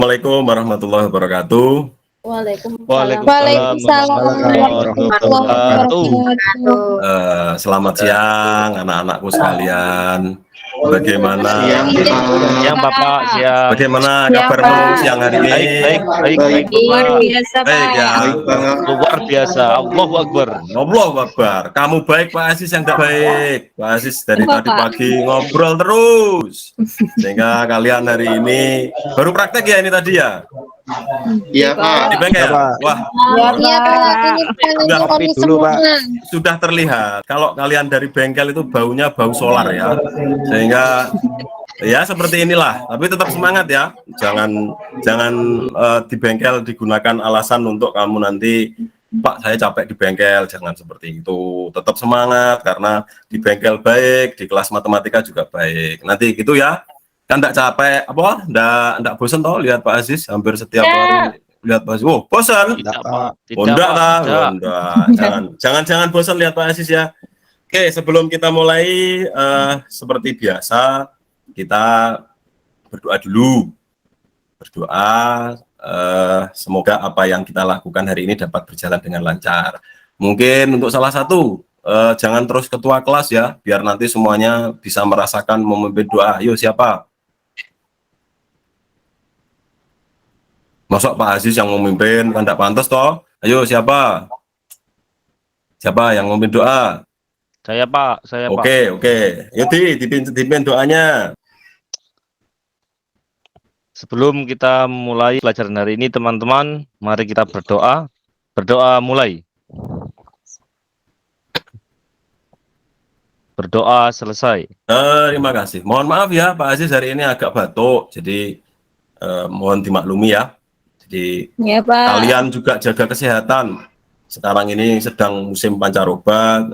Assalamualaikum warahmatullahi wabarakatuh. Waalaikumsalam warahmatullahi wabarakatuh. Selamat siang anak-anakku sekalian. Bagaimana? Siang Bapak, siang. Bagaimana kabarmu siang hari ini? Baik, Luar biasa, Baik Pak. ya. luar biasa. Allahu Akbar. Allahu Akbar. Kamu baik Pak Aziz yang tidak baik. Pak Aziz dari Apa, tadi Pak? pagi ngobrol terus. Sehingga kalian hari ini baru praktek ya ini tadi ya? Iya Pak. Di bengkel? Wah, Iya, Pak. Ini Kopi dulu, Pak. sudah terlihat. Kalau kalian dari bengkel itu baunya bau solar ya. Sehingga ya seperti inilah. Tapi tetap semangat ya. Jangan di bengkel digunakan alasan untuk kamu nanti, Pak saya capek di bengkel. Jangan seperti itu. Tetap semangat karena di bengkel baik, di kelas matematika juga baik. Nanti gitu ya. Kan enggak capek apa? Enggak bosan toh lihat Pak Aziz hampir setiap hari lihat Pak Aziz. Oh, bosan? Tidak, Pak. Oh, enggak Pak. lah. Tidak. Oh, enggak. Jangan bosan lihat Pak Aziz ya. Oke, sebelum kita mulai seperti biasa kita berdoa dulu. Berdoa semoga apa yang kita lakukan hari ini dapat berjalan dengan lancar. Mungkin untuk salah satu jangan terus ketua kelas ya, biar nanti semuanya bisa merasakan memimpin doa. Ayo siapa? Masuk Pak Aziz yang memimpin, kan tidak pantas toh? Ayo siapa? Siapa yang memimpin doa? Saya Pak, Pak. Oke. Yuk dipimpin doanya. Sebelum kita mulai pelajaran hari ini, teman-teman, mari kita berdoa. Berdoa mulai. Berdoa selesai. Terima kasih. Mohon maaf ya Pak Aziz hari ini agak batuk, jadi mohon dimaklumi ya. Jadi Iya, Pak. kalian juga jaga kesehatan. Sekarang ini sedang musim pancaroba,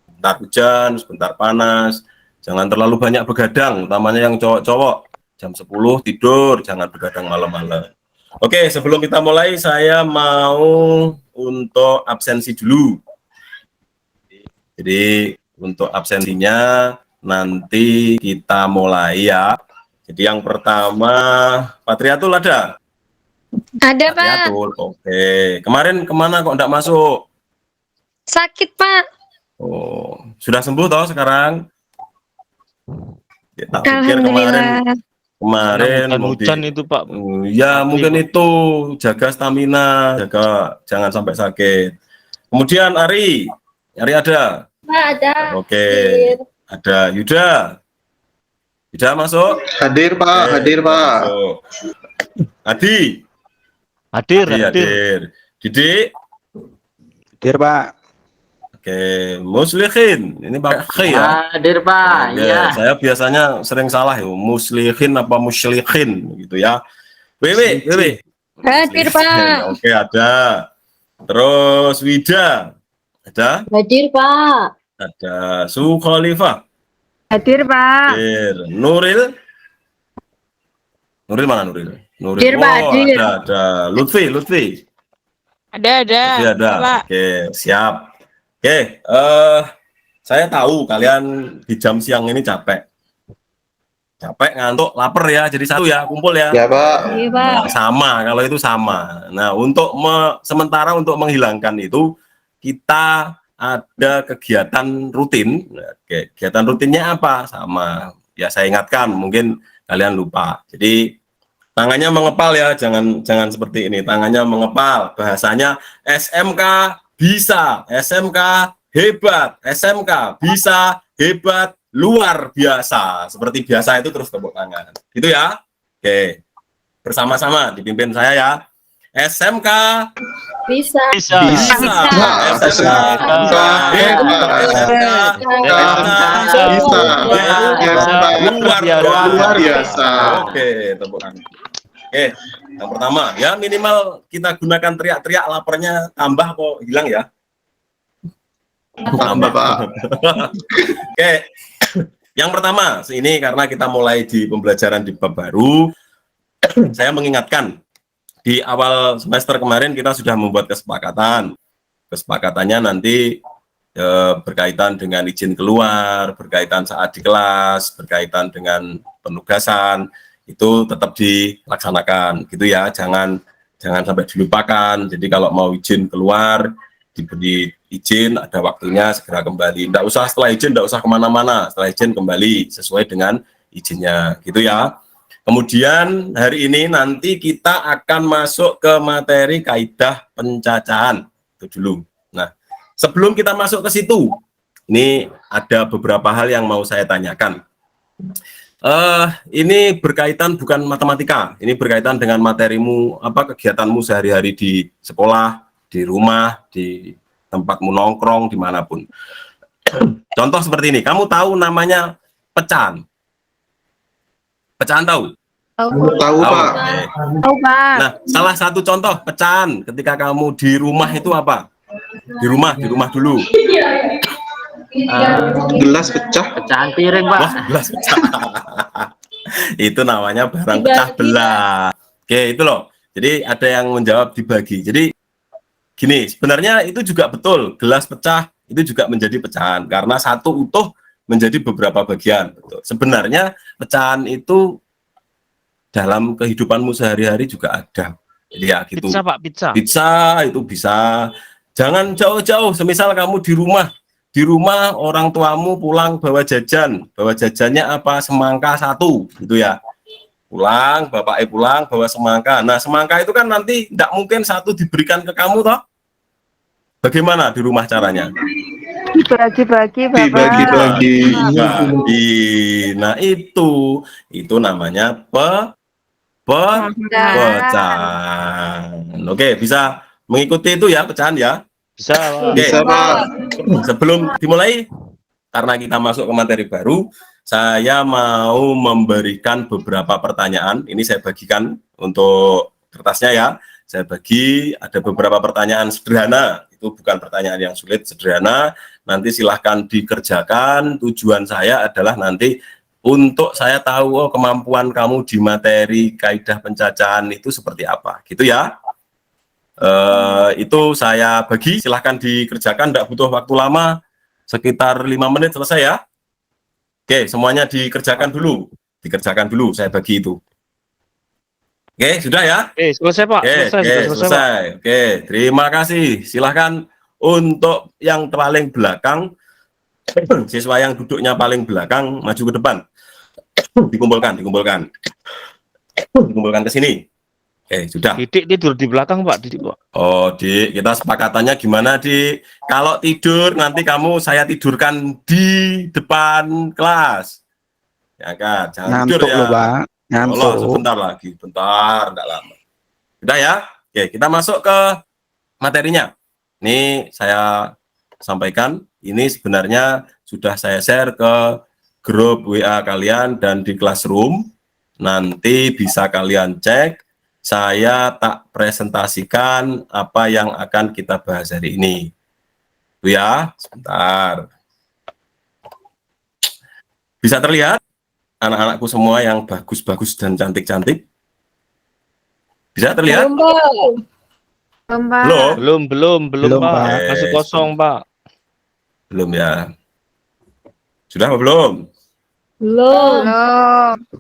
sebentar hujan, sebentar panas. Jangan terlalu banyak begadang, utamanya yang cowok-cowok. Jam 10 tidur, jangan begadang malam-malam. Oke, sebelum kita mulai, saya mau untuk absensi dulu. Jadi untuk absensinya nanti kita mulai ya. Jadi yang pertama, Patriatul ada? Ada, Pak. Patriatul, oke. Kemarin kemana kok enggak masuk? Sakit, Pak. Oh, sudah sembuh toh sekarang? Ya, tak pikir Alhamdulillah. kemarin Hujan itu Pak. ya mungkin itu jaga stamina, jaga jangan sampai sakit. Kemudian Ari ada? Pak, ada. Oke, ada Yuda. Yuda masuk? Hadir Pak, Oke, hadir Pak. masuk. Adi. Hadir. Didik. Hadir Pak. Oke, Muslihin. Ini pakai K ya? Hadir Pak, Oke, iya. saya biasanya sering salah ya, Muslihin apa Musylihin gitu ya. Wewe. Hadir, Pak. Oke, ada. Terus Wida. Ada? Hadir, Pak. Ada Sukhalifah. Hadir, Pak. Hadir. Nuril mana Nuril? Hadir, Pak, Oh, hadir. ada. Lutfi. Ada. Lutfi ada. Pak. Oke, siap. Oke, saya tahu kalian di jam siang ini capek, ngantuk, lapar ya. Jadi satu ya, kumpul ya. Ya Pak. Iya, Pak. Nah, sama, kalau itu sama. Nah, untuk sementara untuk menghilangkan itu, kita ada kegiatan rutin. Nah, kegiatan rutinnya apa? Sama. Ya, saya ingatkan, mungkin kalian lupa. Jadi tangannya mengepal ya, jangan seperti ini. Tangannya mengepal. Bahasanya SMK bisa, SMK hebat, SMK bisa, hebat, luar biasa. Seperti biasa itu terus tepuk tangan. Gitu ya. Oke. Bersama-sama dipimpin saya ya. SMK Bisa. bisa. SMK Luar biasa. Oke, tepuk tangan. Oke, yang pertama ya minimal kita gunakan teriak-teriak, laparnya tambah kok hilang ya. Tambah Pak. Oke, yang pertama ini karena kita mulai di pembelajaran di bab baru, saya mengingatkan di awal semester kemarin kita sudah membuat kesepakatan. Kesepakatannya nanti berkaitan dengan izin keluar, berkaitan saat di kelas, berkaitan dengan penugasan. itu tetap dilaksanakan gitu ya, jangan sampai dilupakan. Jadi kalau mau izin keluar, diberi izin, ada waktunya segera kembali. Nggak usah setelah izin, nggak usah kemana-mana, setelah izin kembali sesuai dengan izinnya gitu ya. Kemudian hari ini nanti kita akan masuk ke materi kaidah pencacahan itu dulu. Nah, sebelum kita masuk ke situ, ini ada beberapa hal yang mau saya tanyakan. Ini berkaitan bukan matematika, ini berkaitan dengan materimu, kegiatanmu sehari-hari di sekolah, di rumah, di tempatmu nongkrong, dimanapun. Contoh seperti ini, kamu tahu namanya pecahan? Pecahan tahu? Tahu, Pak. Oke. Tahu, Pak. Nah, salah satu contoh pecahan ketika kamu di rumah itu apa? Di rumah dulu. Gelas pecah. Pecahan piring, Pak. Wah, gelas pecah. Itu namanya barang pecah belah. Oke, itu loh. Jadi ada yang menjawab dibagi. Jadi gini, sebenarnya itu juga betul. Gelas pecah itu juga menjadi pecahan karena satu utuh menjadi beberapa bagian. Betul. Sebenarnya pecahan itu dalam kehidupanmu sehari-hari juga ada. Jadi ya gitu. Pizza, Pak, pizza. Pizza itu bisa. Jangan jauh-jauh. Semisal kamu di rumah orang tuamu pulang bawa jajannya apa? Semangka 1 gitu ya. Pulang, bapaknya pulang bawa semangka. Nah, semangka itu kan nanti tidak mungkin 1 diberikan ke kamu toh. Bagaimana di rumah caranya? Dibagi-bagi, Bapak. Dibagi-bagi. Nah, itu namanya pecahan. Oke, bisa mengikuti itu ya, pecahan ya. Bisa, Pak. Oke. Bisa, Pak. Sebelum dimulai, karena kita masuk ke materi baru, saya mau memberikan beberapa pertanyaan. Ini saya bagikan untuk kertasnya ya. Saya bagi, ada beberapa pertanyaan sederhana. Itu bukan pertanyaan yang sulit, sederhana. Nanti silahkan dikerjakan. Tujuan saya adalah nanti untuk saya tahu kemampuan kamu di materi kaidah pencacahan itu seperti apa. Gitu ya. Itu saya bagi, silahkan dikerjakan, tidak butuh waktu lama, sekitar 5 menit selesai ya. Oke, semuanya dikerjakan dulu, saya bagi itu. Oke, sudah ya? Selesai, Pak. Oke, selesai. Oke, terima kasih. Silahkan untuk yang paling belakang, siswa yang duduknya paling belakang maju ke depan, dikumpulkan ke sini. Oke, sudah. Didik tidur di belakang, Pak. Didik, Pak. Oh, Dik, kita sepakatannya gimana, Dik? Kalau tidur nanti saya tidurkan di depan kelas. Ya kan, jangan tidur Ngantuk ya. loh, Pak. Ngantuk. Allah, sebentar lagi, bentar, enggak lama. Sudah ya? Oke, kita masuk ke materinya. Ini saya sampaikan, ini sebenarnya sudah saya share ke grup WA kalian dan di Classroom. Nanti bisa kalian cek. Saya tak presentasikan apa yang akan kita bahas hari ini. Itu ya, sebentar. Bisa terlihat anak-anakku semua yang bagus-bagus dan cantik-cantik? Bisa terlihat? Belum, Belum, Pak. Pak. Masih kosong, Pak. Belum ya. Sudah apa belum? Belum.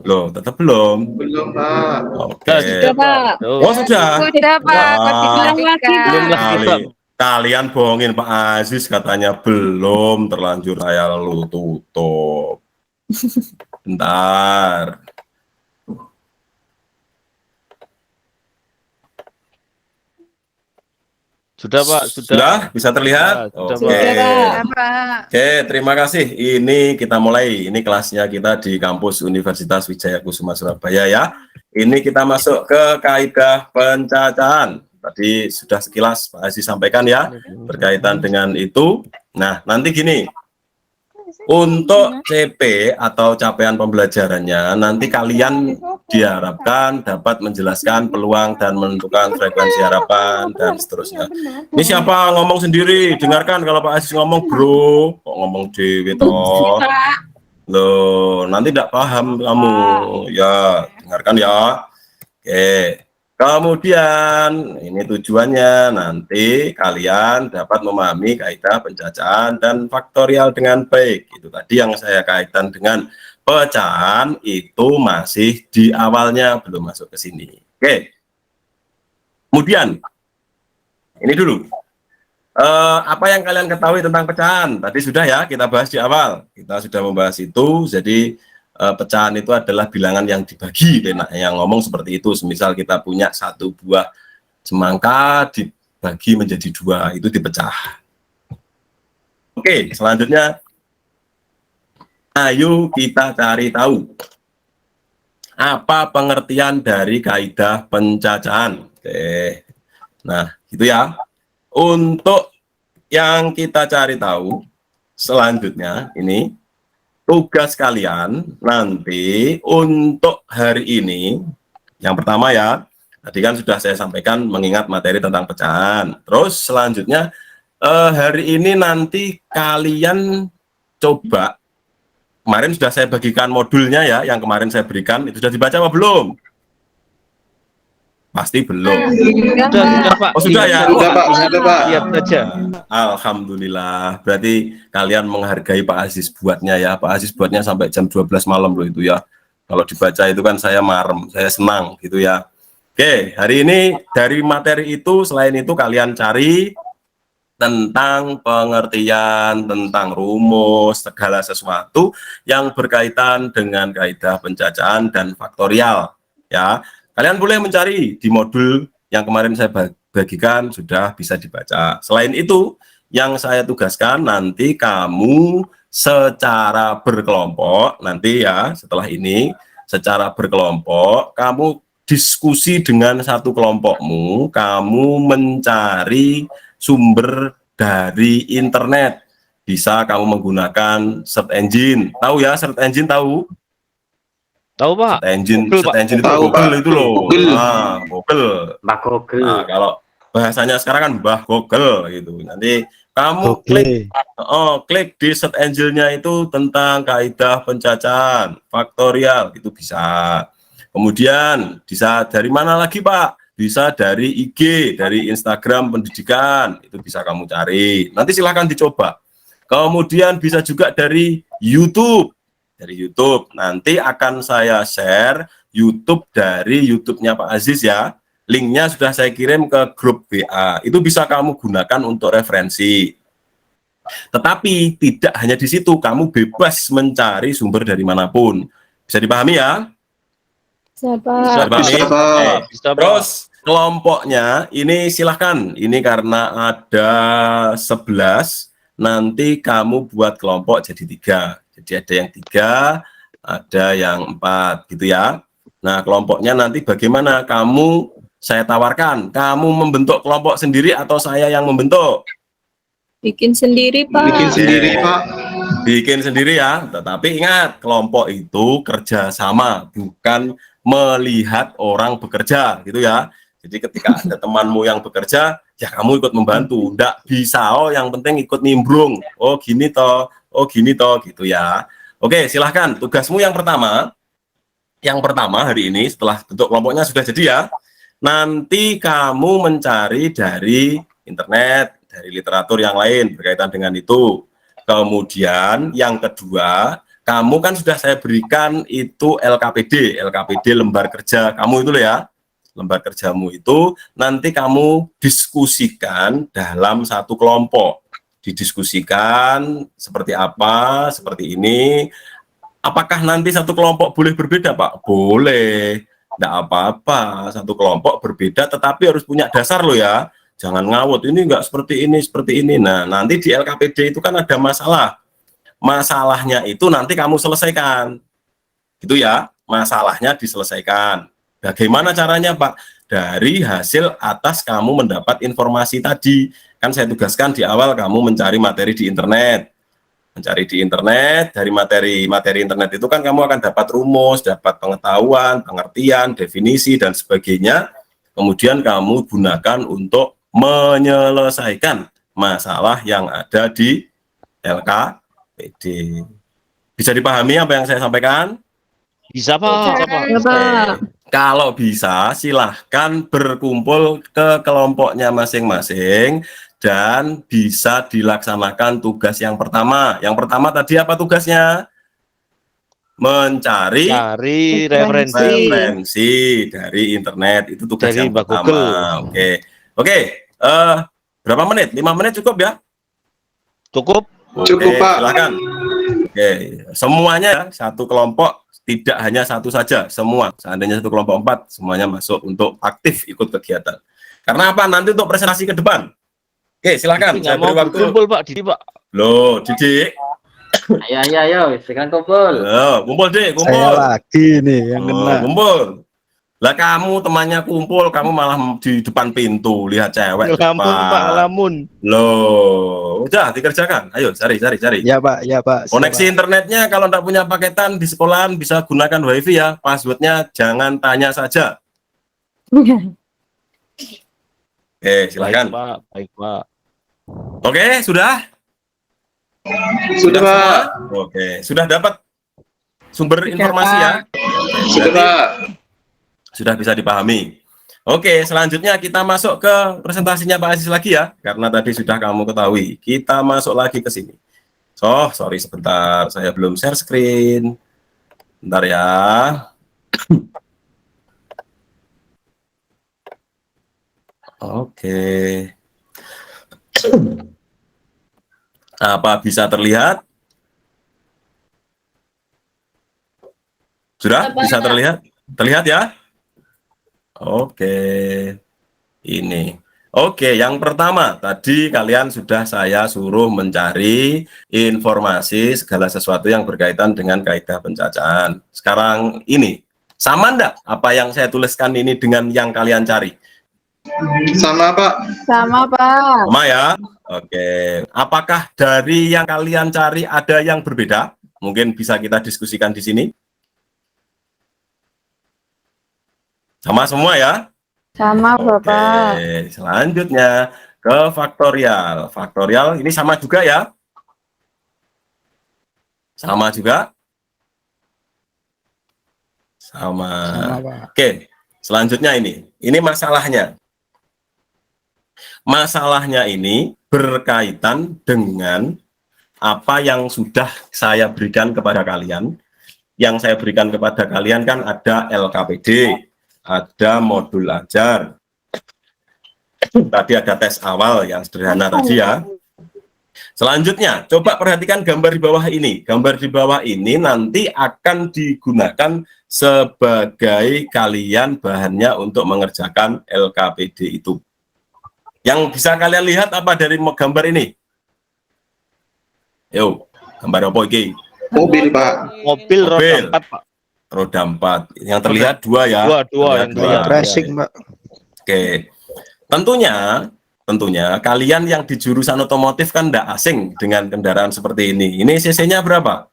Loh, tetap belum. Belum, Pak. Oke. Sudah, Pak. Oh, sudah. Sudah, Pak. Wah. Dibilang lagi, Belum Pak. lagi, Pak. Kalian bohongin Pak Aziz, katanya belum, terlanjur saya lu tutup. Bentar. Sudah, Pak. Sudah bisa terlihat? Sudah, Oke. Pak. Oke, terima kasih. Ini kita mulai. Ini kelasnya kita di kampus Universitas Wijaya Kusuma Surabaya ya. Ini kita masuk ke kaidah pencacahan. Tadi sudah sekilas Pak Aziz sampaikan ya, berkaitan dengan itu. Nah, nanti gini. Untuk CP atau capaian pembelajarannya, nanti kalian diharapkan dapat menjelaskan peluang dan menentukan frekuensi harapan dan seterusnya. Ini siapa ngomong sendiri? Dengarkan kalau Pak Aziz ngomong, bro. Kok ngomong dewe toh? Loh, nanti tidak paham kamu. Ya, dengarkan ya. Oke. Kemudian ini tujuannya nanti kalian dapat memahami kaidah pencacahan dan faktorial dengan baik. Itu tadi yang saya kaitkan dengan pecahan itu masih di awalnya, belum masuk ke sini. Oke. Kemudian, ini dulu. Apa yang kalian ketahui tentang pecahan? Tadi sudah ya, kita bahas di awal. Kita sudah membahas itu, jadi pecahan itu adalah bilangan yang dibagi. Nah, yang ngomong seperti itu, semisal kita punya satu buah semangka, dibagi menjadi dua, itu dipecah. Oke, selanjutnya, ayo kita cari tahu apa pengertian dari kaidah pencacahan. Oke, nah gitu ya. Untuk yang kita cari tahu selanjutnya, ini tugas kalian nanti untuk hari ini. Yang pertama ya, tadi kan sudah saya sampaikan mengingat materi tentang pecahan. Terus selanjutnya hari ini nanti kalian coba, kemarin sudah saya bagikan modulnya ya, yang kemarin saya berikan, itu sudah dibaca apa belum? Pasti belum. Sudah, Pak. Oh sudah ya? Sudah, Pak. Sudah, Pak. Lihat saja. Alhamdulillah. Berarti kalian menghargai Pak Aziz buatnya ya. Pak Aziz buatnya sampai jam 12 malam loh itu ya. Kalau dibaca itu kan saya marem, saya senang gitu ya. Oke, hari ini dari materi itu, selain itu kalian cari tentang pengertian, tentang rumus, segala sesuatu yang berkaitan dengan kaidah pencacahan dan faktorial ya. Kalian boleh mencari di modul yang kemarin saya bagikan, sudah bisa dibaca. Selain itu, yang saya tugaskan nanti kamu secara berkelompok, nanti ya setelah ini, secara berkelompok, kamu diskusi dengan satu kelompokmu, kamu mencari sumber dari internet. Bisa kamu menggunakan search engine. Tahu ya, search engine tahu? Tahu, Pak? Search engine, Google, search Pak. engine itu Tahu, Google Pak. itu loh. Google. Nah, Google. Mbak Google. Nah, kalau bahasanya sekarang kan Mbah Google gitu. Nanti kamu klik di search engine-nya itu tentang kaidah pencacahan, faktorial, itu bisa. Kemudian bisa dari mana lagi, Pak? Bisa dari IG, dari Instagram pendidikan, itu bisa kamu cari. Nanti silahkan dicoba. Kemudian bisa juga dari YouTube. Dari YouTube, nanti akan saya share YouTube dari YouTube-nya Pak Aziz ya. Linknya sudah saya kirim ke grup WA. Itu bisa kamu gunakan untuk referensi. Tetapi tidak hanya di situ, kamu bebas mencari sumber dari manapun. Bisa dipahami ya? Siapa? Bisa dipahami? Bisa, Pak. Oke. Bisa, Pak. Terus kelompoknya ini silahkan. Ini karena ada 11, nanti kamu buat kelompok jadi 3. Jadi ada yang 3, ada yang 4 gitu ya. Nah kelompoknya nanti bagaimana? Saya tawarkan, kamu membentuk kelompok sendiri atau saya yang membentuk? Bikin sendiri, Pak. Bikin sendiri, Pak. Bikin sendiri ya, tetapi ingat, kelompok itu kerjasama, bukan melihat orang bekerja gitu ya. Jadi ketika ada temanmu yang bekerja, ya kamu ikut membantu. Nggak bisa, oh yang penting ikut nimbrung. Oh gini toh gitu ya. Oke, silahkan tugasmu yang pertama. Yang pertama hari ini setelah bentuk kelompoknya sudah jadi ya. Nanti kamu mencari dari internet, dari literatur yang lain berkaitan dengan itu. Kemudian yang kedua, kamu kan sudah saya berikan itu LKPD lembar kerja kamu itu loh ya. Lembar kerjamu itu nanti kamu diskusikan dalam satu kelompok. Didiskusikan seperti apa, seperti ini. Apakah nanti satu kelompok boleh berbeda, Pak? Boleh. Tidak apa-apa, satu kelompok berbeda tetapi harus punya dasar loh ya. Jangan ngawut, ini enggak seperti ini, seperti ini. Nah, nanti di LKPD itu kan ada masalah. Masalahnya itu nanti kamu selesaikan. Gitu ya, masalahnya diselesaikan. Bagaimana caranya, Pak? Dari hasil atas kamu mendapat informasi tadi. Kan saya tugaskan di awal kamu mencari materi di internet. Mencari di internet, dari materi internet itu kan kamu akan dapat rumus, dapat pengetahuan, pengertian, definisi, dan sebagainya. Kemudian kamu gunakan untuk menyelesaikan masalah yang ada di LKPD. Bisa dipahami apa yang saya sampaikan? Bisa, Pak. Bisa, Pak. Ya, Pak. Kalau bisa, silahkan berkumpul ke kelompoknya masing-masing dan bisa dilaksanakan tugas yang pertama. Yang pertama tadi apa tugasnya? Mencari Cari referensi referensi dari internet, itu tugas dari yang Mbak pertama. Google. Oke, berapa menit? 5 menit cukup ya? Cukup? Cukup, Pak. Silakan. Oke, semuanya ya, satu kelompok, tidak hanya satu saja, semua. Seandainya satu kelompok 4, semuanya masuk untuk aktif ikut kegiatan. Karena apa? Nanti untuk presentasi ke depan. Oke, silakan. Nggak Saya mau beri waktu. kumpul Pak, Didi Pak. Loh, Didik. Ayo, silakan kumpul. Loh, kumpul, Dik, Saya kumpul. lagi nih yang Oh, kena. kumpul. Lah kamu temannya kumpul, kamu malah di depan pintu lihat cewek Ngelamun Pak, depan. ngelamun. Loh, udah dikerjakan. Ayo cari. Ya Pak, ya Pak. Siap, Koneksi Pak. internetnya kalau tidak punya paketan di sekolahan bisa gunakan WiFi ya. Passwordnya jangan tanya saja. Silakan. Baik Pak, baik Pak. Oke, sudah? Sudah, Pak. semua? Oke, sudah dapat sumber informasi ya? Sudah, Berarti Pak. sudah bisa dipahami. Oke, selanjutnya kita masuk ke presentasinya Pak Aziz lagi ya, karena tadi sudah kamu ketahui. Kita masuk lagi ke sini. Sorry sebentar, saya belum share screen. Bentar ya. Oke. Apa bisa terlihat? Sudah bisa terlihat? Terlihat ya? Oke. Ini. Oke, yang pertama tadi kalian sudah saya suruh mencari informasi segala sesuatu yang berkaitan dengan kaidah pencacahan. Sekarang ini sama enggak apa yang saya tuliskan ini dengan yang kalian cari? Sama, Pak. Sama, Pak. Sama ya? Oke. Apakah dari yang kalian cari ada yang berbeda? Mungkin bisa kita diskusikan di sini. Sama semua ya? Sama, Bapak. Oke, selanjutnya ke faktorial. Faktorial ini sama juga ya? Sama juga? Sama. Sama, Pak. Oke, selanjutnya ini. Ini masalahnya. Masalahnya ini berkaitan dengan apa yang sudah saya berikan kepada kalian. Yang saya berikan kepada kalian kan ada LKPD, ada modul ajar, tadi ada tes awal yang sederhana tadi ya. Selanjutnya, coba perhatikan gambar di bawah ini. Gambar di bawah ini nanti akan digunakan sebagai kalian bahannya untuk mengerjakan LKPD itu. Yang bisa kalian lihat apa dari gambar ini? Yo, gambar apa ini? Mobil, Pak. Mobil roda Mobil. 4 Pak. Roda 4. Yang terlihat dua ya. Dua Terlihat yang dua. terlihat. Racing, Pak. Oke, tentunya kalian yang di jurusan otomotif kan tidak asing dengan kendaraan seperti ini. Ini cc-nya berapa?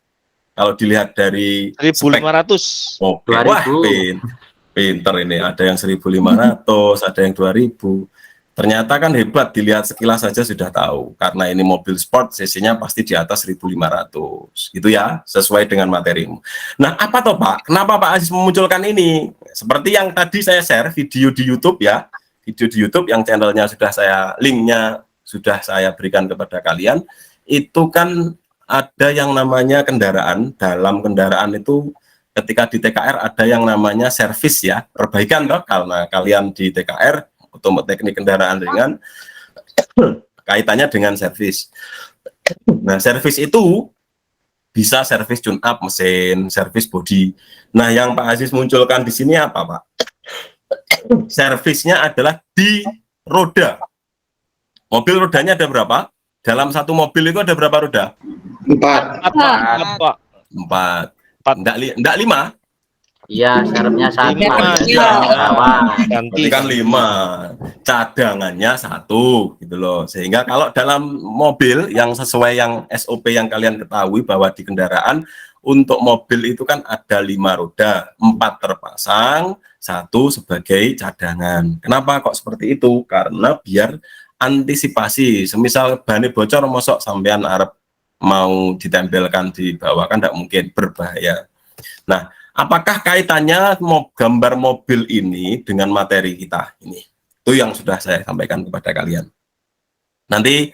Kalau dilihat dari spek 1.500. mobil, wah 2000. pinter ini. Ada yang 1.500, ada yang 2.000. Ternyata kan hebat, dilihat sekilas saja sudah tahu. Karena ini mobil sport, cc-nya pasti di atas 1.500. Gitu ya, sesuai dengan materimu. Nah, apa toh Pak? Kenapa Pak Aziz memunculkan ini? Seperti yang tadi saya share video di YouTube ya. Video di YouTube yang channelnya sudah saya, linknya sudah saya berikan kepada kalian. Itu kan ada yang namanya kendaraan. Dalam kendaraan itu ketika di TKR ada yang namanya servis ya. Perbaikan toh, karena kalian di TKR untuk teknik kendaraan ringan kaitannya dengan servis. Nah, servis itu bisa servis tune up mesin, servis bodi. Nah, yang Pak Aziz munculkan di sini apa, Pak? Servisnya adalah di roda. Mobil rodanya ada berapa? Dalam satu mobil itu ada berapa roda? 4. Pak. 4. Enggak 5? Iya, serepnya sama. Lima, Iya, sama. Ganti. Berarti kan 5, cadangannya 1 gitu loh. Sehingga kalau dalam mobil yang sesuai yang SOP yang kalian ketahui bahwa di kendaraan untuk mobil itu kan ada 5 roda, 4 terpasang, 1 sebagai cadangan. Kenapa kok seperti itu? Karena biar antisipasi, semisal bannya bocor, mosok sampean arep mau ditempelkan di bawah kan tidak mungkin, berbahaya. Nah, apakah kaitannya gambar mobil ini dengan materi kita ini? Itu yang sudah saya sampaikan kepada kalian. Nanti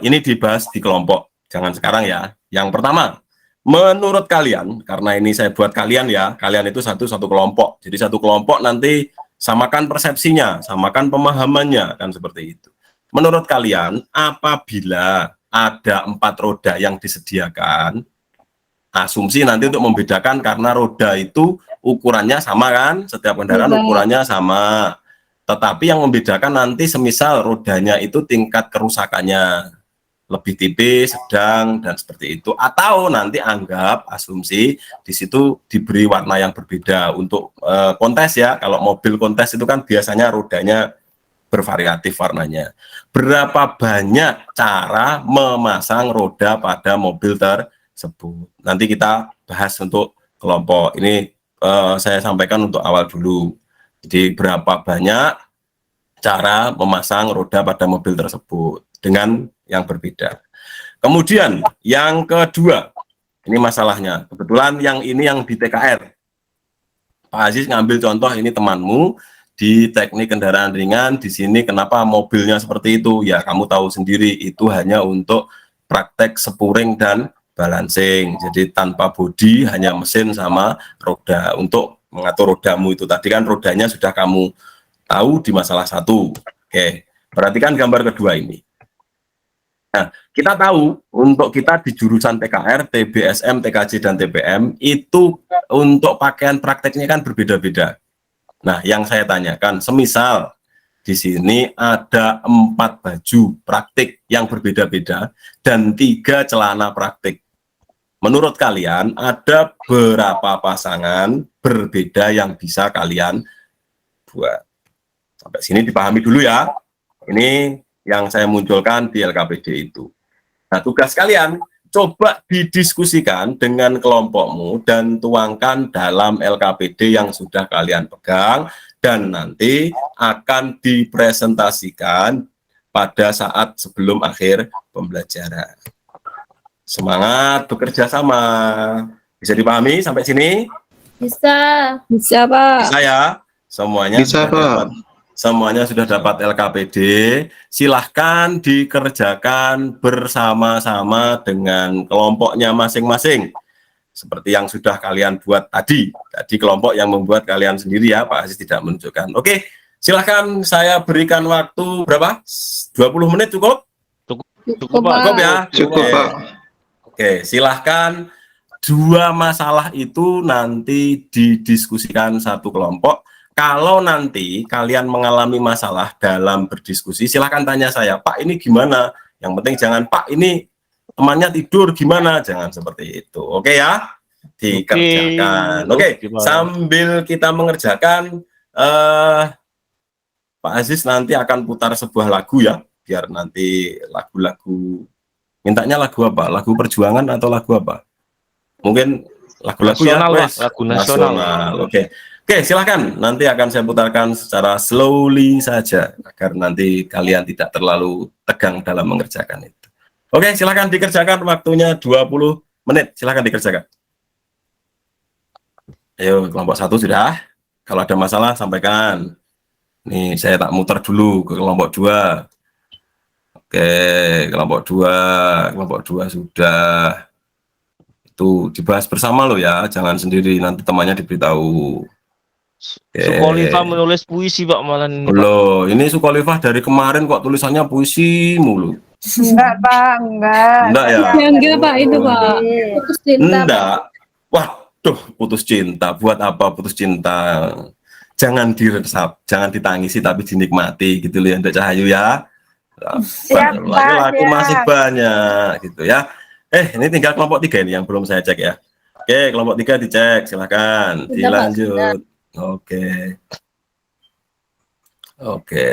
ini dibahas di kelompok, jangan sekarang ya. Yang pertama, menurut kalian, karena ini saya buat kalian ya, kalian itu satu kelompok. Jadi satu kelompok nanti samakan persepsinya, samakan pemahamannya, kan seperti itu. Menurut kalian, apabila ada 4 roda yang disediakan, asumsi nanti untuk membedakan karena roda itu ukurannya sama kan, setiap kendaraan ukurannya sama. Tetapi yang membedakan nanti semisal rodanya itu tingkat kerusakannya lebih tipis, sedang, dan seperti itu. Atau nanti anggap asumsi di situ diberi warna yang berbeda untuk kontes ya. Kalau mobil kontes itu kan biasanya rodanya bervariatif warnanya. Berapa banyak cara memasang roda pada mobil tersebut? Nanti kita bahas untuk kelompok. Ini saya sampaikan untuk awal dulu. Jadi berapa banyak cara memasang roda pada mobil tersebut dengan yang berbeda. Kemudian yang kedua, ini masalahnya. Kebetulan yang ini yang di TKR. Pak Aziz ngambil contoh ini temanmu di teknik kendaraan ringan, di sini kenapa mobilnya seperti itu? Ya kamu tahu sendiri, itu hanya untuk praktek spuring dan balancing. Jadi tanpa bodi, hanya mesin sama roda untuk mengatur rodamu itu. Tadi kan rodanya sudah kamu tahu di masalah 1. Oke, perhatikan gambar kedua ini. Nah, kita tahu untuk kita di jurusan TKR, TBSM, TKJ, dan TPM itu untuk pakaian prakteknya kan berbeda-beda. Nah, yang saya tanyakan, semisal di sini ada 4 baju praktik yang berbeda-beda dan 3 celana praktik. Menurut kalian ada berapa pasangan berbeda yang bisa kalian buat? Sampai sini dipahami dulu ya. Ini yang saya munculkan di LKPD itu. Nah, tugas kalian coba didiskusikan dengan kelompokmu dan tuangkan dalam LKPD yang sudah kalian pegang dan nanti akan dipresentasikan pada saat sebelum akhir pembelajaran. Semangat bekerja sama. Bisa dipahami sampai sini? Bisa. Bisa, Pak. Bisa ya? Semuanya Bisa, sudah Pak. dapat. Semuanya sudah dapat LKPD, silahkan dikerjakan bersama-sama dengan kelompoknya masing-masing. Seperti yang sudah kalian buat tadi. Tadi kelompok yang membuat kalian sendiri ya, Pak Aziz tidak menunjukkan. Oke, silahkan saya berikan waktu berapa? 20 menit cukup? Cukup, Pak. Cukup ya? Cukup, Oke. Pak. Oke, silahkan 2 masalah itu nanti didiskusikan satu kelompok. Kalau nanti kalian mengalami masalah dalam berdiskusi, silahkan tanya saya, Pak ini gimana? Yang penting jangan, Pak ini temannya tidur gimana? Jangan seperti itu, oke ya? Dikerjakan. Oke, sambil kita mengerjakan, Pak Aziz nanti akan putar sebuah lagu ya, biar nanti lagu-lagu, mintanya lagu apa? Lagu perjuangan atau lagu apa? Mungkin lagu-lagu ya, Nasional, Pak. wes. Lagu nasional. Oke. Oke, silahkan. Nanti akan saya putarkan secara slowly saja, agar nanti kalian tidak terlalu tegang dalam mengerjakan itu. Oke, silahkan dikerjakan. Waktunya 20 menit. Silahkan dikerjakan. Ayo, kelompok 1 sudah. Kalau ada masalah, sampaikan. Nih, saya tak muter dulu ke kelompok 2. Oke, kelompok 2. Kelompok 2 sudah. Itu dibahas bersama lo ya, jangan sendiri. Nanti temannya diberitahu. Sukolifah menulis puisi Pak malah ini, Pak. Loh, ini Sukolifah dari kemarin kok tulisannya puisi mulu. Enggak, Pak. Enggak. Enggak ya? Enggak, Pak. Itu, Pak. Putus cinta, Pak. Enggak. Waduh, putus cinta. Buat apa putus cinta? Jangan diresap, jangan ditangisi tapi dinikmati gitu loh ya, Ndak Cahayu ya. Siap, Pak, Laku siap. masih banyak gitu ya. Ini tinggal kelompok 3 ini yang belum saya cek ya. Oke, kelompok 3 dicek, silakan Sudah, Pak, dilanjut. Oke. Oke.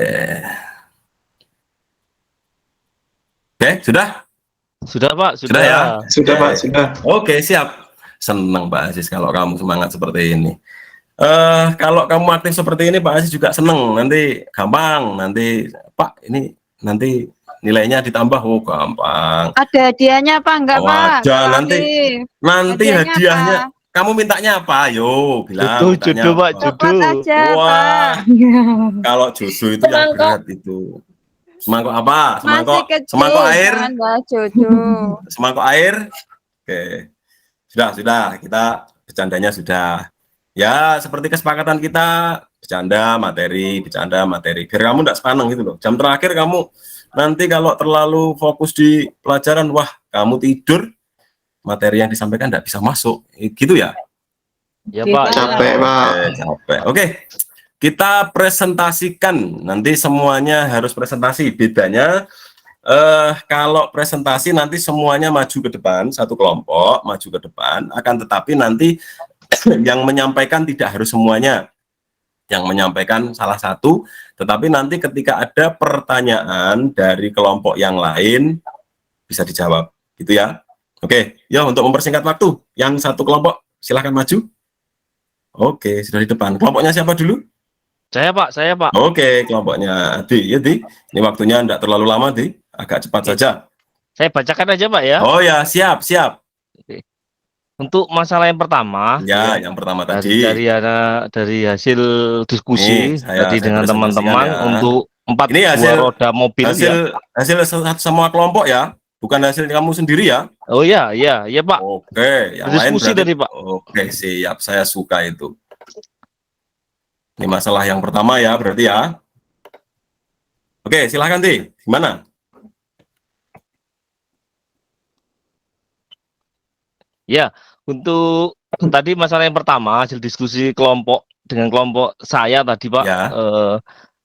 Oke, sudah? Sudah Pak, Sudah ya? Sudah, Oke. Pak, sudah. Oke, siap. Senang Pak Aziz kalau kamu semangat seperti ini. Kalau kamu aktif seperti ini Pak Aziz juga senang. Nanti gampang, nanti Pak ini nanti nilainya ditambah. Oh, gampang. Ada hadiahnya, Pak? Enggak, Oh, Pak? ada. Enggak, Nanti Hadiahnya hadiahnya. apa? Kamu mintanya apa? Ayo, bilang. Jodoh, mintanya jodoh, Pak, apa? jodoh. Coklat aja, Wah. Pak. Kalau jodoh itu yang Semangkok. berat itu. Semangkok apa? Masih kecil. Semangkok air? Jangan bahas jodoh. Semangkok air? Oke. Sudah. Kita bercandanya sudah. Ya, seperti kesepakatan kita, bercanda materi. Biar kamu enggak sepaneng gitu loh. Jam terakhir kamu nanti kalau terlalu fokus di pelajaran, wah, kamu tidur, materi yang disampaikan enggak bisa masuk. Gitu ya? Ya Pak. Capek, Pak. Capek. Oke. Kita presentasikan. Nanti semuanya harus presentasi. Bedanya kalau presentasi nanti semuanya maju ke depan, satu kelompok maju ke depan, akan tetapi nanti yang menyampaikan tidak harus semuanya, yang menyampaikan salah satu, tetapi nanti ketika ada pertanyaan dari kelompok yang lain bisa dijawab, gitu ya. Oke, ya untuk mempersingkat waktu, yang satu kelompok silahkan maju. Oke, sudah di depan. Kelompoknya siapa dulu? Saya Pak. Oke, kelompoknya Adi. Ya, Di. Ini waktunya tidak terlalu lama, Di. Agak cepat saja. Saya bacakan aja Pak ya. Oh ya, siap. Untuk masalah yang pertama, Ya, yang pertama tadi. dari hasil diskusi Nih, saya dengan presentasikan teman-teman ya. untuk 4 Ini buah roda mobil hasil semua kelompok ya, bukan hasil kamu sendiri ya. Oh iya Pak. Oke, yang Diskusi lain berarti. tadi, Pak. Oke, siap. Saya suka itu. Ini masalah yang pertama ya, berarti ya. Oke, silahkan Ti. Gimana? Ya, untuk tadi masalah yang pertama hasil diskusi kelompok dengan kelompok saya tadi Pak. Ya.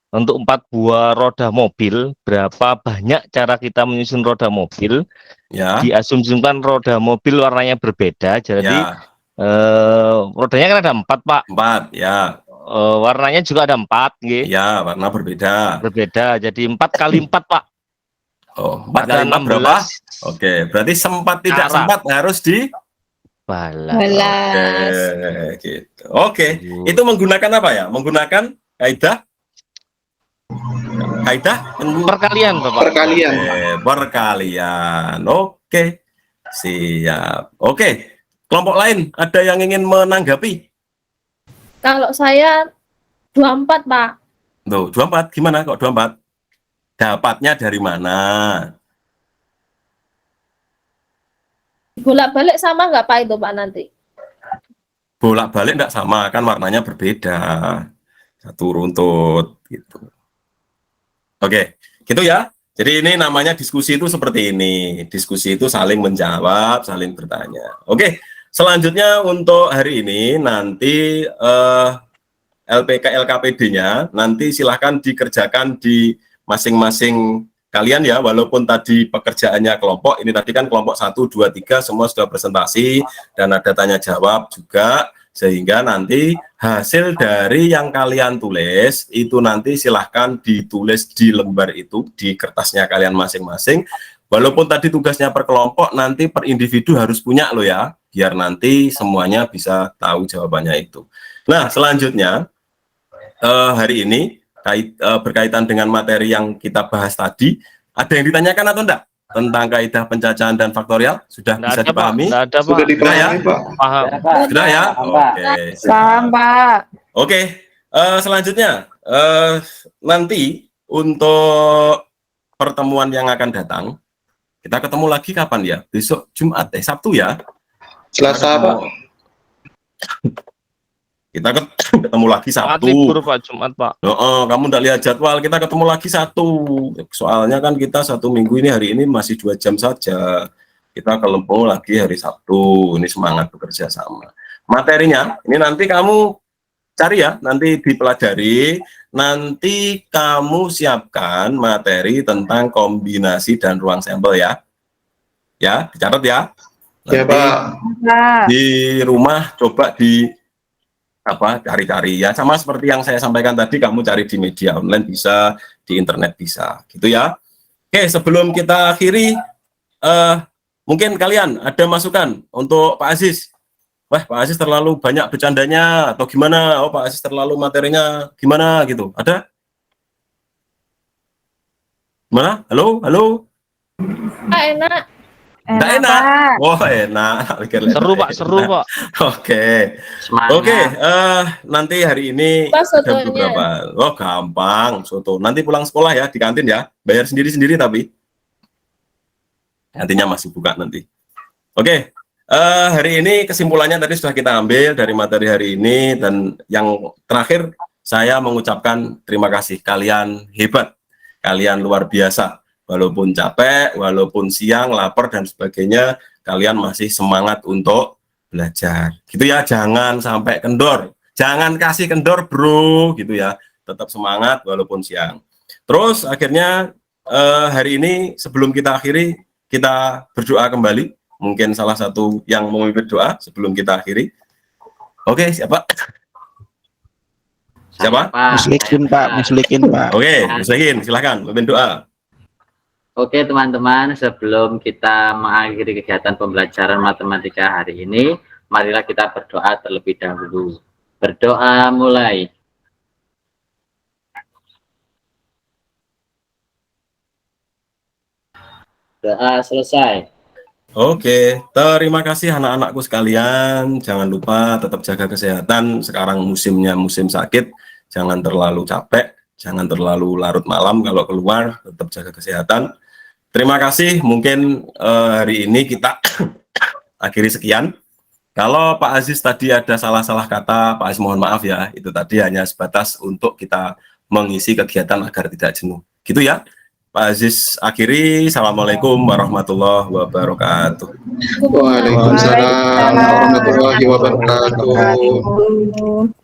Untuk 4 buah roda mobil, berapa banyak cara kita menyusun roda mobil? Ya. Diasumsikan roda mobil warnanya berbeda, jadi Ya. rodanya kan ada 4 Pak. 4, ya. Warnanya juga ada 4, nggih. Ya, warna berbeda. Berbeda, jadi 4 kali 4 Pak. Oh, 4 kali 4 Ada berapa? 16 Oke, berarti sempat tidak cara. sempat harus di. Balas. Oke, gitu. Oke, itu menggunakan apa ya? Menggunakan kaidah Perkalian Bapak. Perkalian. Perkalian. Oke, siap. Oke, kelompok lain ada yang ingin menanggapi? Kalau saya 24, Pak. Tuh, 24 gimana kok 24? Dapatnya dari mana? Bolak-balik sama nggak Pak itu Pak nanti? Bolak-balik enggak sama, kan warnanya berbeda. Satu runtut gitu. Oke, gitu ya. Jadi ini namanya diskusi itu seperti ini. Diskusi itu saling menjawab, saling bertanya. Oke, selanjutnya untuk hari ini nanti LPK LKPD-nya nanti silahkan dikerjakan di masing-masing kalian ya, walaupun tadi pekerjaannya kelompok, ini tadi kan kelompok 1, 2, 3 semua sudah presentasi dan ada tanya jawab juga, sehingga nanti hasil dari yang kalian tulis itu nanti silahkan ditulis di lembar itu, di kertasnya kalian masing-masing. Walaupun tadi tugasnya per kelompok, nanti per individu harus punya loh ya, biar nanti semuanya bisa tahu jawabannya itu. Nah, selanjutnya hari ini berkaitan dengan materi yang kita bahas tadi, ada yang ditanyakan atau enggak tentang kaidah pencacahan dan faktorial? Sudah Nggak bisa ada, Pak. dipahami? Nggak ada, Pak. Sudah dipahami, Pak. Paham. Sudah ya? Oke. Paham Pak. Oke, selanjutnya nanti untuk pertemuan yang akan datang, kita ketemu lagi kapan ya? Besok Jumat, Sabtu ya? Selasa, Pak. Kita ketemu lagi Jumat Sabtu. libur Pak, Jumat Pak. Kamu udah lihat jadwal, kita ketemu lagi Sabtu. Soalnya kan kita 1 minggu ini, hari ini masih 2 jam saja. Kita ketemu lagi hari Sabtu. Ini semangat bekerja sama. Materinya, ini nanti kamu cari ya, nanti dipelajari. Nanti kamu siapkan materi tentang kombinasi dan ruang sampel ya. Ya, dicatat ya. Ya, Nanti Pak. di rumah coba cari-cari ya, sama seperti yang saya sampaikan tadi, kamu cari di media online bisa, di internet bisa, gitu ya. Oke, sebelum kita akhiri, mungkin kalian ada masukan untuk Pak Aziz. Wah, Pak Aziz terlalu banyak bercandanya atau gimana? Oh, Pak Aziz terlalu materinya gimana gitu? Ada? Gimana? Halo? Enak. Nggak enak. Oh, enak. Seru Pak, seru Pak. Oke. Semangat. Oke, nanti hari ini Pas ada sotonya. beberapa. Oh, gampang, soto. Nanti pulang sekolah ya, di kantin ya. Bayar sendiri-sendiri tapi. Kantinnya masih buka nanti. Oke, Hari ini kesimpulannya tadi sudah kita ambil dari materi hari ini, dan yang terakhir saya mengucapkan terima kasih. Kalian hebat, kalian luar biasa. Walaupun capek, walaupun siang, lapar dan sebagainya, kalian masih semangat untuk belajar. Gitu ya, jangan sampai kendor. Jangan kasih kendor, bro, gitu ya. Tetap semangat walaupun siang. Terus akhirnya hari ini sebelum kita akhiri, kita berdoa kembali. Mungkin salah satu yang mau berdoa sebelum kita akhiri. Oke, siapa? Siapa? Muslikin Pak, muslikin Pak. Oke, muslikin, silahkan memimpin doa. Oke teman-teman, sebelum kita mengakhiri kegiatan pembelajaran matematika hari ini, marilah kita berdoa terlebih dahulu. Berdoa mulai. Doa selesai. Oke, terima kasih anak-anakku sekalian. Jangan lupa tetap jaga kesehatan. Sekarang musimnya musim sakit. Jangan terlalu capek, jangan terlalu larut malam kalau keluar. Tetap jaga kesehatan. Terima kasih. Mungkin hari ini kita akhiri sekian. Kalau Pak Aziz tadi ada salah-salah kata, Pak Aziz mohon maaf ya. Itu tadi hanya sebatas untuk kita mengisi kegiatan agar tidak jenuh. Gitu ya. Pak Aziz akhiri. Assalamualaikum warahmatullahi wabarakatuh. Waalaikumsalam warahmatullahi wabarakatuh. Waalaikumsalam.